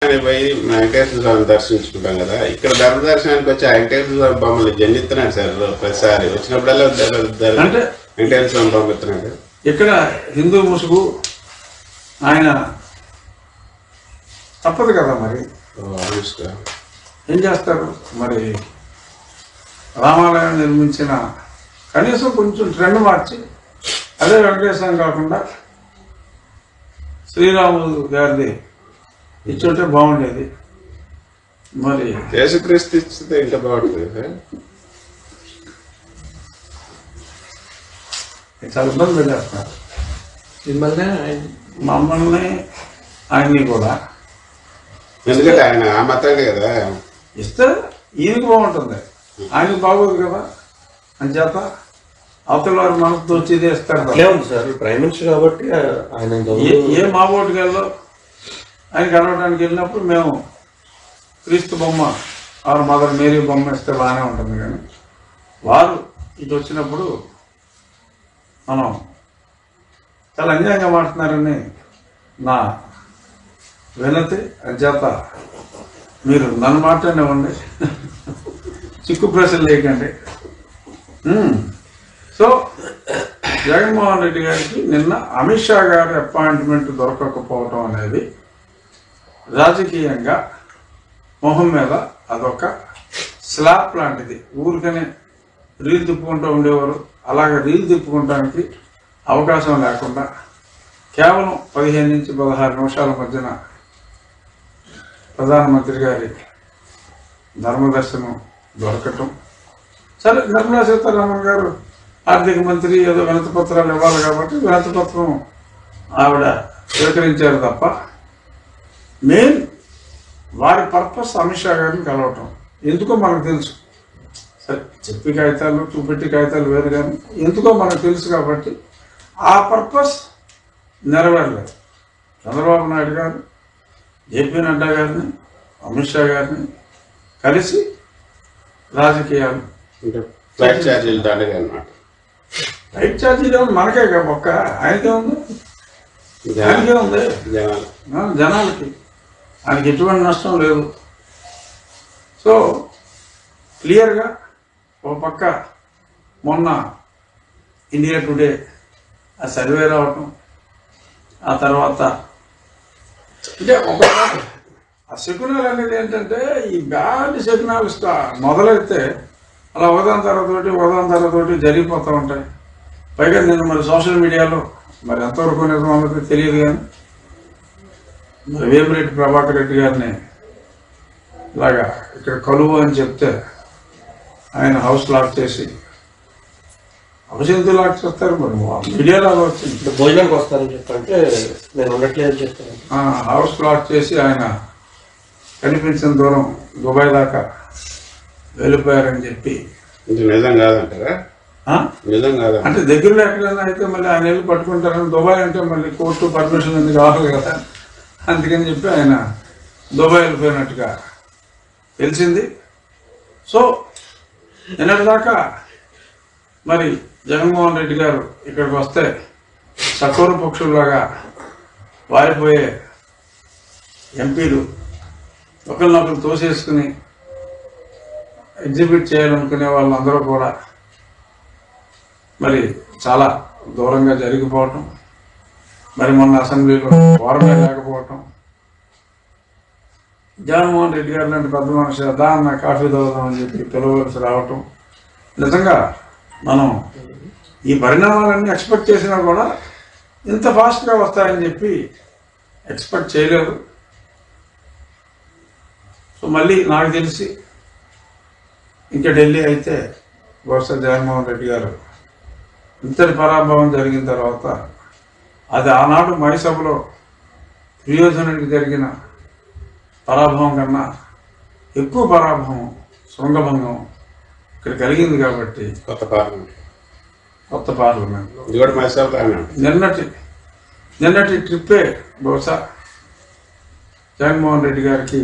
దర్శనానికి పోయి వెంకటేశ్వర స్వామిని దర్శించుకుంటాం కదా, ఇక్కడ ధర్మ దర్శనానికి వచ్చి వెంకటేశ్వర స్వామి బొమ్మలు జల్లిస్తున్నాడు సార్. ప్రతిసారి వచ్చినప్పుడల్లా అంటే వెంకటేశ్వర స్వామి బొమ్మ ఇస్తున్నాడు. ఇక్కడ హిందూ ముసుగు ఆయన తప్పదు కదా, మరి ఏం చేస్తారు? మరి రామాలయం నిర్మించిన కనీసం కొంచెం ట్రెండ్ మార్చి అదే వెంకటేశ్వరం కాకుండా శ్రీరాములు గారిది ఇచ్చుంటే బాగుండేది. మరి యేసుక్రీస్తు ఇస్తే ఇంకా బాగుంటుంది సార్. చాలా ఇబ్బంది పెట్టేస్తున్నారు మమ్మల్ని ఆయన్ని కూడా. ఎందుకంటే ఆయన ఆ మతాన్ని కదా ఇస్తే ఈయనకి బాగుంటుంది, ఆయనకు బాగోదు కదా. అని చేత అవతల వారు మనసుతో వచ్చేది ఇస్తారు సార్. ప్రైమ్ మినిస్టర్ కాబట్టి ఆయన ఏ మా ఓటుకెళ్ళో ఆయన కలవడానికి వెళ్ళినప్పుడు మేము క్రీస్తు బొమ్మ ఆరు మదర్ మేరీ బొమ్మ ఇస్తే బాగానే ఉంటుంది. కానీ వారు ఇటు వచ్చినప్పుడు మనం చాలా అన్యాయంగా మాట్లాడుతున్నారని నా వినతి. అంచేత మీరు నన్ను మాట్లాడినివ్వండి, చిక్కు ప్రశ్నలు లేకండి. సో జగన్మోహన్ రెడ్డి గారికి నిన్న అమిత్ షా గారి అపాయింట్మెంట్ దొరకకపోవటం అనేది రాజకీయంగా మొహం మీద అదొక స్లాబ్ లాంటిది. ఊరికనే రీల్ తిప్పుకుంటూ ఉండేవారు, అలాగే రీల్ తిప్పుకోవడానికి అవకాశం లేకుండా కేవలం 15 నుంచి 16 నిమిషాల మధ్యన ప్రధానమంత్రి గారి ధర్మదర్శనం దొరకటం. సరే, నిర్మలా సీతారామన్ గారు ఆర్థిక మంత్రి ఏదో వినతి పత్రాలు ఇవ్వాలి కాబట్టి వినతి పత్రం ఆవిడ స్వీకరించారు తప్ప మెయిన్ వారి పర్పస్ అమిత్ షా గారిని కలవటం. ఎందుకో మనకు తెలుసు. సరే, చెప్పి కాగితాలు చూపెట్టి కాగితాలు వేరు, కానీ ఎందుకో మనకు తెలుసు కాబట్టి ఆ పర్పస్ నెరవేరలేదు. చంద్రబాబు నాయుడు గారు జేపీ నడ్డా గారిని అమిత్ షా గారిని కలిసి రాజకీయాలు ఫ్లైట్ ఛార్జీలు దండగా అన్నమాట. ఫ్లైట్ ఛార్జీలు మనకే ఒక్క ఆయనకే ఉంది, ఆయనకే ఉంది, జనాలకి. ఆయనకి ఎటువంటి నష్టం లేదు. సో క్లియర్గా ఒక పక్క మొన్న ఇండియా టుడే ఆ సర్వే రావటం, ఆ తర్వాత అంటే ఒక ఆ శకునాలు అనేది ఏంటంటే ఈ బ్యాడ్ శకునాలు మొదలైతే అలా ఉదాహరణ తర్వాత జరిగిపోతూ ఉంటాయి. పైగా నేను మరి సోషల్ మీడియాలో మరి ఎంతవరకు నిజం అన్నది తెలియదు, కానీ మరి వేమిరెడ్డి ప్రభాకర్ రెడ్డి గారిని ఇలాగా ఇక్కడ కలువు అని చెప్తే ఆయన హౌస్ లాక్ చేసి, హౌస్ ఎందుకు లాక్ చేస్తారు మరి మీడియాలో వచ్చింది. భోజనానికి వస్తారని చెప్పంటే నేను ఉండట్లేదని చెప్తాను. హౌస్ లాక్ చేసి ఆయన కనిపించిన దూరం దుబాయ్ దాకా వెళ్ళిపోయారని చెప్పి. నిజం కాదంటారా? నిజం కాదు అంటే దగ్గరలో ఎక్కడైనా అయితే మళ్ళీ ఆయన వెళ్ళి పట్టుకుంటారని. దుబాయ్ అంటే మళ్ళీ కోర్టు పర్మిషన్ ఎందుకు కావాలి కదా, అందుకని చెప్పి ఆయన దుబాయ్ వెళ్ళిపోయినట్టుగా తెలిసింది. సో నిన్నటిదాకా మరి జగన్మోహన్ రెడ్డి గారు ఇక్కడికి వస్తే సకూర పక్షుల్లాగా వారిపోయే ఎంపీలు ఒకరినొకరు తోసేసుకుని ఎగ్జిబిట్ చేయాలనుకునే వాళ్ళందరూ కూడా మరి చాలా దూరంగా జరిగిపోవటం, మరి మొన్న అసెంబ్లీలో వారమే లేకపోవటం, జగన్మోహన్ రెడ్డి గారు లాంటి పెద్ద మనిషి దాన్న కాఫీ తాగుదామని చెప్పి పిలవలసి రావటం. నిజంగా మనం ఈ పరిణామాలన్నీ ఎక్స్పెక్ట్ చేసినా కూడా ఇంత ఫాస్ట్గా వస్తాయని చెప్పి ఎక్స్పెక్ట్ చేయలేదు. సో మళ్ళీ నాకు తెలిసి ఇంకా ఢిల్లీ అయితే బహుశా జగన్మోహన్ రెడ్డి గారు ఇంతటి పరాభవం జరిగిన తర్వాత అది ఆనాడు మహిసభలో ప్రియోజనానికి జరిగిన పరాభవం కన్నా ఎక్కువ పరాభవం, శృంగభంగం ఇక్కడ కలిగింది. కాబట్టి కొత్త పార్లమెంట్ నిన్నటి ట్రిప్పే బహుశా జగన్మోహన్ రెడ్డి గారికి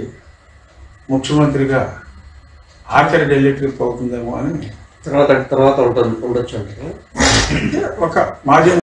ముఖ్యమంత్రిగా ఆఖరి ఢిల్లీ ట్రిప్ అవుతుందేమో అని తర్వాత ఉండొచ్చు అంటే ఒక మాజీ